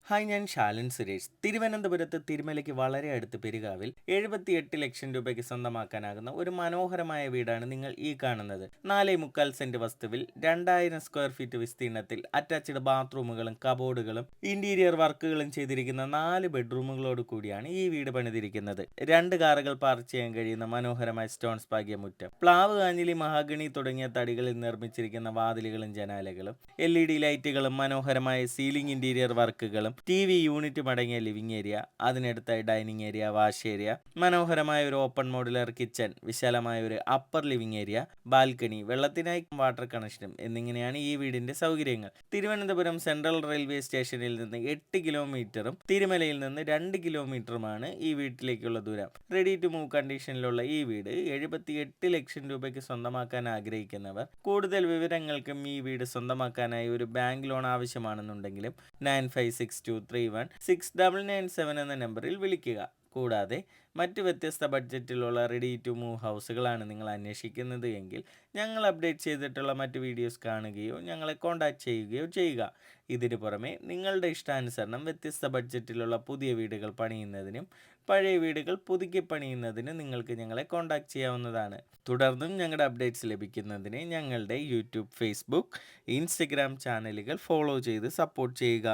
Hi, ഞാൻ ശാലൻ സുരേഷ്. തിരുവനന്തപുരത്ത് തിരുമലയ്ക്ക് വളരെ അടുത്ത് പെരുകാവിൽ 78 ലക്ഷം രൂപയ്ക്ക് സ്വന്തമാക്കാനാകുന്ന ഒരു മനോഹരമായ വീടാണ് നിങ്ങൾ ഈ കാണുന്നത്. 4.25 സെന്റ് വസ്തുവിൽ 2000 സ്ക്വയർ ഫീറ്റ് വിസ്തീർണത്തിൽ അറ്റാച്ച്ഡ് ബാത്റൂമുകളും കബോർഡുകളും ഇന്റീരിയർ വർക്കുകളും ചെയ്തിരിക്കുന്ന 4 ബെഡ്റൂമുകളോട് കൂടിയാണ് ഈ വീട് പണിതിരിക്കുന്നത്. 2 കാറുകൾ പാർക്ക് ചെയ്യാൻ കഴിയുന്ന മനോഹരമായ സ്റ്റോൺസ് പാകിയ മുറ്റം, പ്ലാവ്, കാഞ്ഞിലി, മഹാഗണി തുടങ്ങിയ തടികളിൽ നിർമ്മിച്ചിരിക്കുന്ന വാതിലുകളും ജനാലകളും, LED ലൈറ്റുകളും, മനോഹരമായ സീലിംഗ് ഇന്റീരിയർ വർക്കുകളും, TV യൂണിറ്റ് അടങ്ങിയ ലിവിംഗ് ഏരിയ, അതിനടുത്തായി ഡൈനിങ് ഏരിയ, വാഷ് ഏരിയ, മനോഹരമായ ഒരു ഓപ്പൺ മോഡുലർ കിച്ചൺ, വിശാലമായ ഒരു അപ്പർ ലിവിംഗ് ഏരിയ, ബാൽക്കണി, വെള്ളത്തിനായി വാട്ടർ കണക്ഷനും എന്നിങ്ങനെയാണ് ഈ വീടിന്റെ സൗകര്യങ്ങൾ. തിരുവനന്തപുരം സെൻട്രൽ റെയിൽവേ സ്റ്റേഷനിൽ നിന്ന് 8 കിലോമീറ്ററും തിരുമലയിൽ നിന്ന് 2 കിലോമീറ്ററുമാണ് ഈ വീട്ടിലേക്കുള്ള ദൂരം. റെഡി ടു മൂവ് കണ്ടീഷനിലുള്ള ഈ വീട് 78 ലക്ഷം രൂപയ്ക്ക് സ്വന്തമാക്കാൻ ആഗ്രഹിക്കുന്നവർ കൂടുതൽ വിവരങ്ങൾക്കും ഈ വീട് സ്വന്തമാക്കാനായി ഒരു ബാങ്ക് ലോൺ ആവശ്യമാണെന്നുണ്ടെങ്കിലും 9562316997 എന്ന നമ്പറിൽ വിളിക്കുക. കൂടാതെ മറ്റ് വ്യത്യസ്ത ബഡ്ജറ്റിലുള്ള റെഡി ടു മൂവ് ഹൗസുകളാണ് നിങ്ങൾ അന്വേഷിക്കുന്നത് എങ്കിൽ ഞങ്ങൾ അപ്ഡേറ്റ് ചെയ്തിട്ടുള്ള മറ്റ് വീഡിയോസ് കാണുകയോ ഞങ്ങളെ കോൺടാക്റ്റ് ചെയ്യുകയോ ചെയ്യുക. ഇതിനു പുറമെ നിങ്ങളുടെ ഇഷ്ടാനുസരണം വ്യത്യസ്ത ബഡ്ജറ്റിലുള്ള പുതിയ വീടുകൾ പണിയുന്നതിനും പഴയ വീടുകൾ പുതുക്കി പണിയുന്നതിനും നിങ്ങൾക്ക് ഞങ്ങളെ കോൺടാക്റ്റ് ചെയ്യാവുന്നതാണ്. തുടർന്നും ഞങ്ങളുടെ അപ്ഡേറ്റ്സ് ലഭിക്കുന്നതിന് ഞങ്ങളുടെ യൂട്യൂബ്, ഫേസ്ബുക്ക്, ഇൻസ്റ്റഗ്രാം ചാനലുകൾ ഫോളോ ചെയ്ത് സപ്പോർട്ട് ചെയ്യുക.